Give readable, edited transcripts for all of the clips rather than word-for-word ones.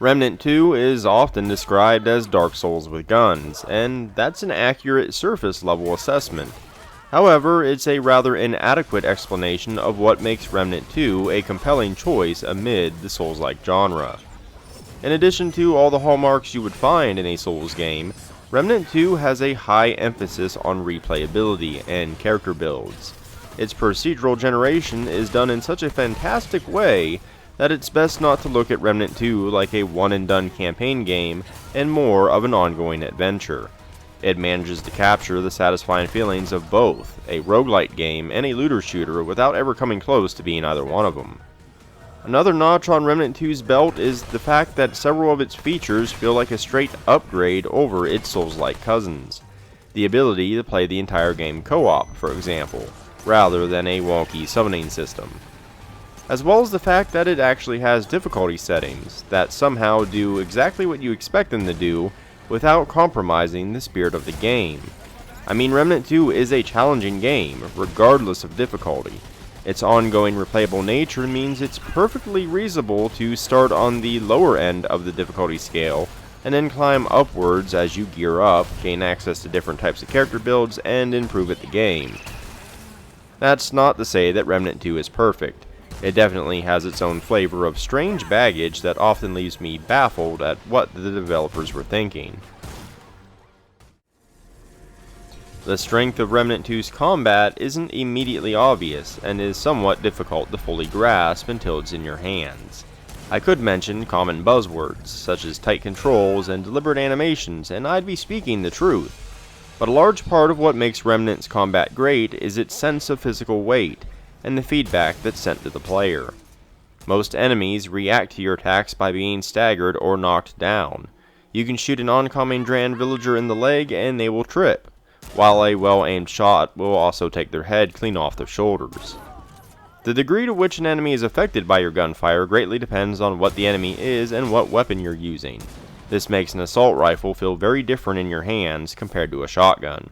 Remnant 2 is often described as Dark Souls with guns, and that's an accurate surface level assessment. However, it's a rather inadequate explanation of what makes Remnant 2 a compelling choice amid the Souls-like genre. In addition to all the hallmarks you would find in a Souls game, Remnant 2 has a high emphasis on replayability and character builds. Its procedural generation is done in such a fantastic way that it's best not to look at Remnant 2 like a one-and-done campaign game and more of an ongoing adventure. It manages to capture the satisfying feelings of both a roguelite game and a looter shooter without ever coming close to being either one of them. Another notch on Remnant 2's belt is the fact that several of its features feel like a straight upgrade over its Souls-like cousins. The ability to play the entire game co-op, for example, rather than a wonky summoning system. As well as the fact that it actually has difficulty settings that somehow do exactly what you expect them to do without compromising the spirit of the game. I mean, Remnant 2 is a challenging game, regardless of difficulty. Its ongoing replayable nature means it's perfectly reasonable to start on the lower end of the difficulty scale, and then climb upwards as you gear up, gain access to different types of character builds, and improve at the game. That's not to say that Remnant 2 is perfect. It definitely has its own flavor of strange baggage that often leaves me baffled at what the developers were thinking. The strength of Remnant 2's combat isn't immediately obvious, and is somewhat difficult to fully grasp until it's in your hands. I could mention common buzzwords, such as tight controls and deliberate animations, and I'd be speaking the truth. But a large part of what makes Remnant's combat great is its sense of physical weight, and the feedback that's sent to the player. Most enemies react to your attacks by being staggered or knocked down. You can shoot an oncoming Dran villager in the leg and they will trip, while a well-aimed shot will also take their head clean off their shoulders. The degree to which an enemy is affected by your gunfire greatly depends on what the enemy is and what weapon you're using. This makes an assault rifle feel very different in your hands compared to a shotgun.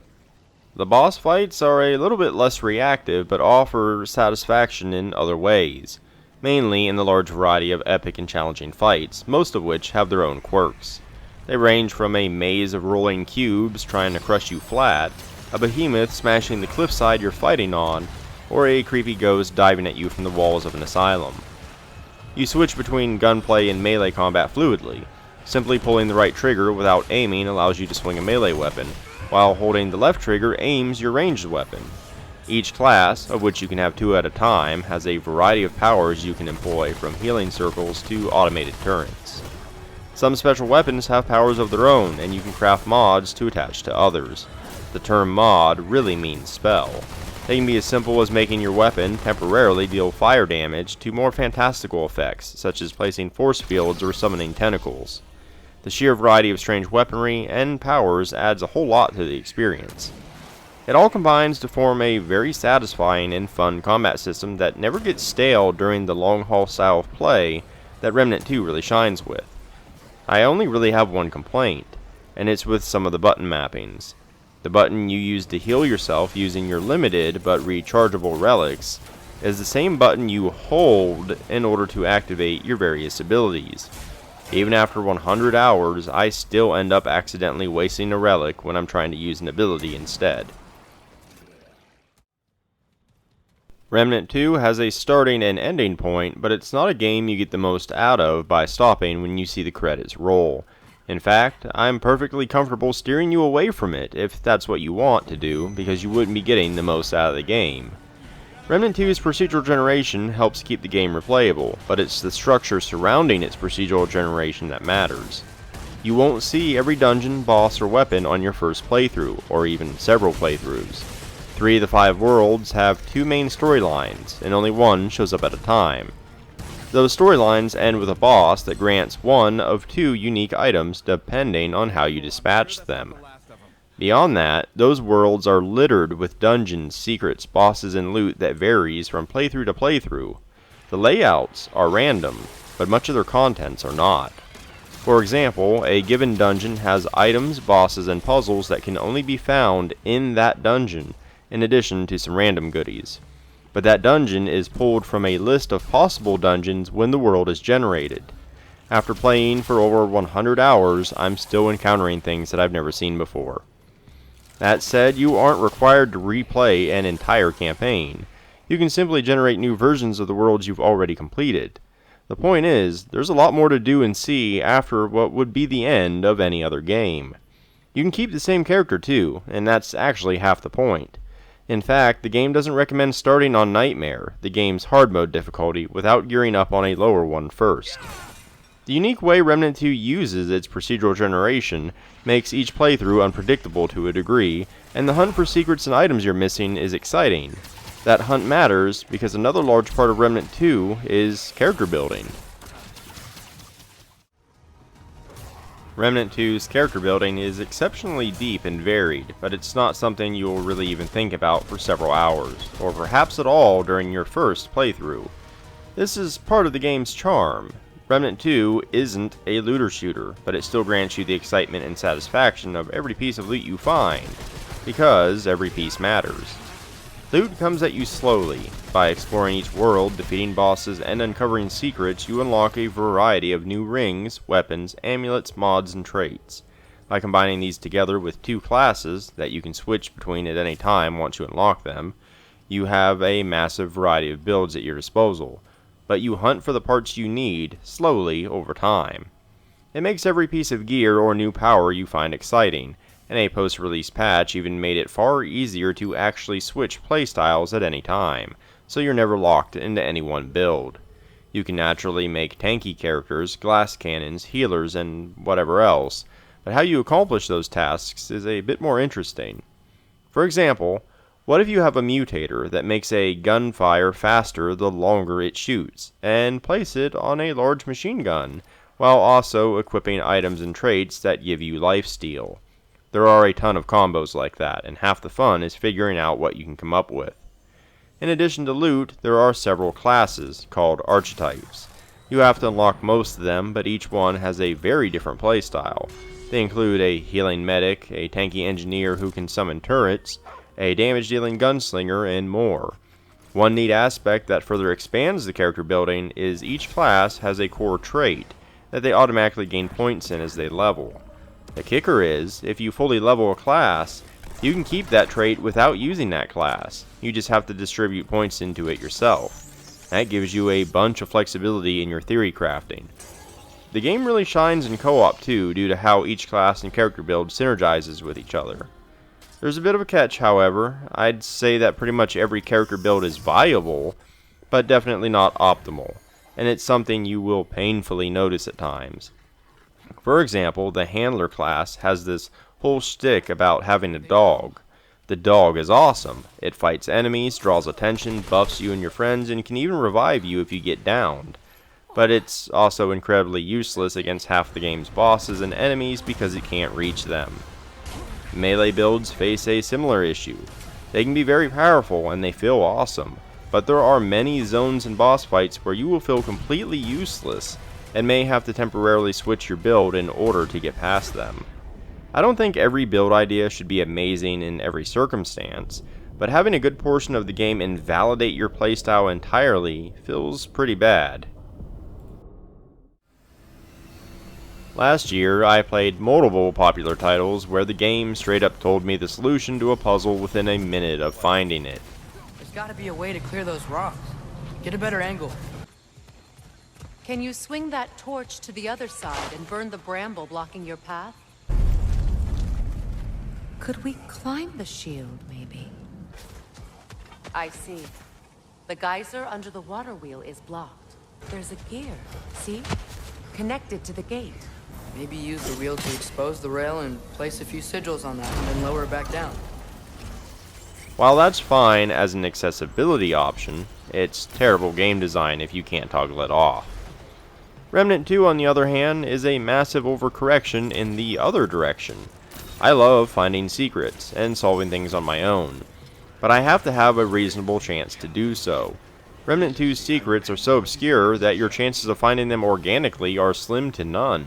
The boss fights are a little bit less reactive, but offer satisfaction in other ways, mainly in the large variety of epic and challenging fights, most of which have their own quirks. They range from a maze of rolling cubes trying to crush you flat, a behemoth smashing the cliffside you're fighting on, or a creepy ghost diving at you from the walls of an asylum. You switch between gunplay and melee combat fluidly. Simply pulling the right trigger without aiming allows you to swing a melee weapon, while holding the left trigger aims your ranged weapon. Each class, of which you can have 2 at a time, has a variety of powers you can employ, from healing circles to automated turrets. Some special weapons have powers of their own, and you can craft mods to attach to others. The term mod really means spell. They can be as simple as making your weapon temporarily deal fire damage to more fantastical effects, such as placing force fields or summoning tentacles. The sheer variety of strange weaponry and powers adds a whole lot to the experience. It all combines to form a very satisfying and fun combat system that never gets stale during the long-haul style of play that Remnant 2 really shines with. I only really have one complaint, and it's with some of the button mappings. The button you use to heal yourself using your limited but rechargeable relics is the same button you hold in order to activate your various abilities. Even after 100 hours, I still end up accidentally wasting a relic when I'm trying to use an ability instead. Remnant 2 has a starting and ending point, but it's not a game you get the most out of by stopping when you see the credits roll. In fact, I'm perfectly comfortable steering you away from it if that's what you want to do, because you wouldn't be getting the most out of the game. Remnant 2's procedural generation helps keep the game replayable, but it's the structure surrounding its procedural generation that matters. You won't see every dungeon, boss, or weapon on your first playthrough, or even several playthroughs. 3 of the 5 worlds have 2 main storylines, and only one shows up at a time. Those storylines end with a boss that grants 1 of 2 unique items depending on how you dispatch them. Beyond that, those worlds are littered with dungeons, secrets, bosses, and loot that varies from playthrough to playthrough. The layouts are random, but much of their contents are not. For example, a given dungeon has items, bosses, and puzzles that can only be found in that dungeon, in addition to some random goodies. But that dungeon is pulled from a list of possible dungeons when the world is generated. After playing for over 100 hours, I'm still encountering things that I've never seen before. That said, you aren't required to replay an entire campaign. You can simply generate new versions of the worlds you've already completed. The point is, there's a lot more to do and see after what would be the end of any other game. You can keep the same character too, and that's actually half the point. In fact, the game doesn't recommend starting on Nightmare, the game's hard mode difficulty, without gearing up on a lower one first. The unique way Remnant 2 uses its procedural generation makes each playthrough unpredictable to a degree, and the hunt for secrets and items you're missing is exciting. That hunt matters because another large part of Remnant 2 is character building. Remnant 2's character building is exceptionally deep and varied, but it's not something you'll really even think about for several hours, or perhaps at all during your first playthrough. This is part of the game's charm. Remnant 2 isn't a looter shooter, but it still grants you the excitement and satisfaction of every piece of loot you find, because every piece matters. Loot comes at you slowly. By exploring each world, defeating bosses, and uncovering secrets, you unlock a variety of new rings, weapons, amulets, mods, and traits. By combining these together with 2 classes that you can switch between at any time once you unlock them, you have a massive variety of builds at your disposal. But you hunt for the parts you need, slowly, over time. It makes every piece of gear or new power you find exciting, and a post-release patch even made it far easier to actually switch playstyles at any time, so you're never locked into any one build. You can naturally make tanky characters, glass cannons, healers, and whatever else, but how you accomplish those tasks is a bit more interesting. For example, what if you have a mutator that makes a gun fire faster the longer it shoots, and place it on a large machine gun, while also equipping items and traits that give you lifesteal? There are a ton of combos like that, and half the fun is figuring out what you can come up with. In addition to loot, there are several classes, called archetypes. You have to unlock most of them, but each one has a very different playstyle. They include a healing medic, a tanky engineer who can summon turrets, a damage-dealing gunslinger, and more. One neat aspect that further expands the character building is each class has a core trait that they automatically gain points in as they level. The kicker is, if you fully level a class, you can keep that trait without using that class. You just have to distribute points into it yourself. That gives you a bunch of flexibility in your theory crafting. The game really shines in co-op too, due to how each class and character build synergizes with each other. There's a bit of a catch, however. I'd say that pretty much every character build is viable, but definitely not optimal, and it's something you will painfully notice at times. For example, the handler class has this whole shtick about having a dog. The dog is awesome. It fights enemies, draws attention, buffs you and your friends, and can even revive you if you get downed. But it's also incredibly useless against half the game's bosses and enemies because it can't reach them. Melee builds face a similar issue. They can be very powerful and they feel awesome, but there are many zones and boss fights where you will feel completely useless and may have to temporarily switch your build in order to get past them. I don't think every build idea should be amazing in every circumstance, but having a good portion of the game invalidate your playstyle entirely feels pretty bad. Last year, I played multiple popular titles where the game straight up told me the solution to a puzzle within a minute of finding it. There's gotta be a way to clear those rocks. Get a better angle. Can you swing that torch to the other side and burn the bramble blocking your path? Could we climb the shield, maybe? I see. The geyser under the water wheel is blocked. There's a gear, see? Connected to the gate. Maybe use the wheel to expose the rail and place a few sigils on that and then lower it back down. While that's fine as an accessibility option, it's terrible game design if you can't toggle it off. Remnant 2, on the other hand, is a massive overcorrection in the other direction. I love finding secrets and solving things on my own, but I have to have a reasonable chance to do so. Remnant 2's secrets are so obscure that your chances of finding them organically are slim to none.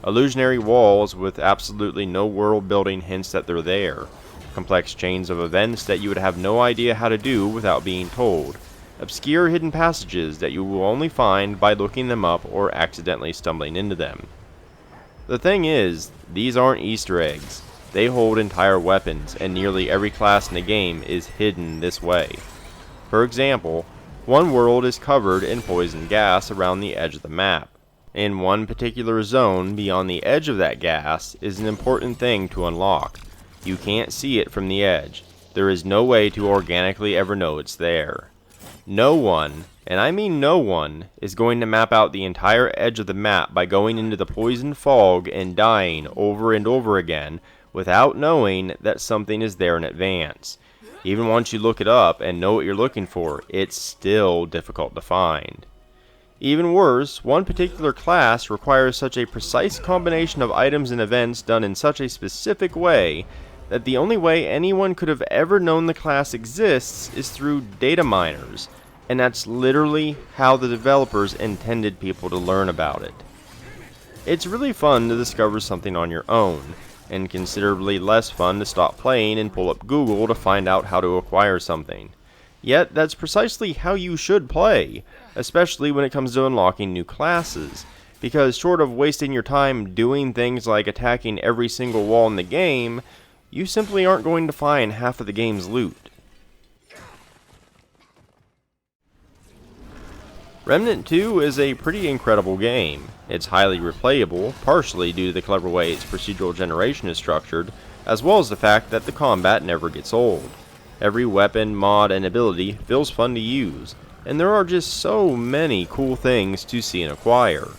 Illusionary walls with absolutely no world building hints that they're there. Complex chains of events that you would have no idea how to do without being told. obscure hidden passages that you will only find by looking them up or accidentally stumbling into them. The thing is, these aren't Easter eggs. They hold entire weapons, and nearly every class in the game is hidden this way. For example, one world is covered in poison gas around the edge of the map. In one particular zone beyond the edge of that gas is an important thing to unlock. You can't see it from the edge. There is no way to organically ever know it's there. No one, and I mean no one, is going to map out the entire edge of the map by going into the poison fog and dying over and over again without knowing that something is there in advance. Even once you look it up and know what you're looking for, it's still difficult to find. Even worse, one particular class requires such a precise combination of items and events done in such a specific way that the only way anyone could have ever known the class exists is through data miners, and that's literally how the developers intended people to learn about it. It's really fun to discover something on your own, and considerably less fun to stop playing and pull up Google to find out how to acquire something. Yet that's precisely how you should play, especially when it comes to unlocking new classes, because short of wasting your time doing things like attacking every single wall in the game, you simply aren't going to find half of the game's loot. Remnant 2 is a pretty incredible game. It's highly replayable, partially due to the clever way its procedural generation is structured, as well as the fact that the combat never gets old. Every weapon, mod, and ability feels fun to use, and there are just so many cool things to see and acquire.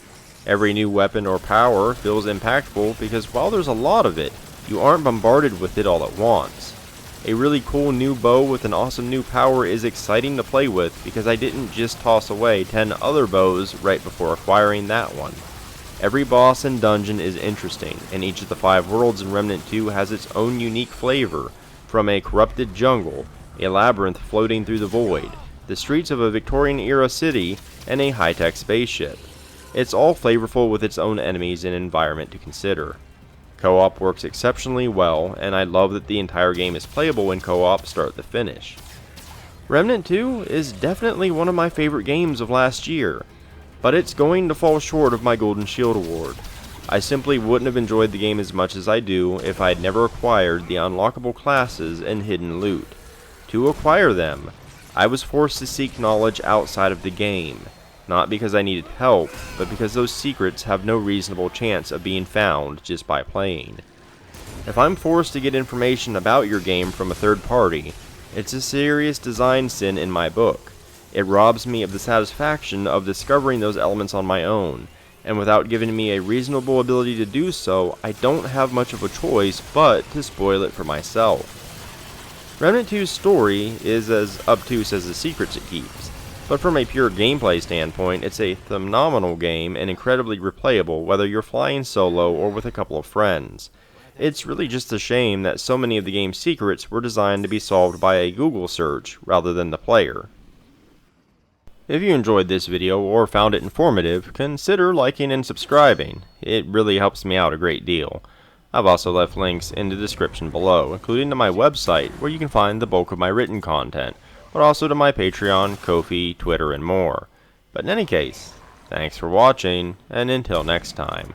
Every new weapon or power feels impactful because while there's a lot of it, you aren't bombarded with it all at once. A really cool new bow with an awesome new power is exciting to play with because I didn't just toss away 10 other bows right before acquiring that one. Every boss and dungeon is interesting, and each of the 5 worlds in Remnant 2 has its own unique flavor, from a corrupted jungle, a labyrinth floating through the void, the streets of a Victorian-era city, and a high-tech spaceship. It's all flavorful with its own enemies and environment to consider. Co-op works exceptionally well, and I love that the entire game is playable in co-op start to finish. Remnant 2 is definitely one of my favorite games of last year, but it's going to fall short of my Golden Shield award. I simply wouldn't have enjoyed the game as much as I do if I had never acquired the unlockable classes and hidden loot. To acquire them, I was forced to seek knowledge outside of the game, not because I needed help, but because those secrets have no reasonable chance of being found just by playing. If I'm forced to get information about your game from a third party, it's a serious design sin in my book. It robs me of the satisfaction of discovering those elements on my own, and without giving me a reasonable ability to do so, I don't have much of a choice but to spoil it for myself. Remnant 2's story is as obtuse as the secrets it keeps, but from a pure gameplay standpoint, it's a phenomenal game and incredibly replayable whether you're flying solo or with a couple of friends. It's really just a shame that so many of the game's secrets were designed to be solved by a Google search rather than the player. If you enjoyed this video or found it informative, consider liking and subscribing. It really helps me out a great deal. I've also left links in the description below, including to my website where you can find the bulk of my written content, but also to my Patreon, Ko-fi, Twitter, and more. But in any case, thanks for watching, and until next time.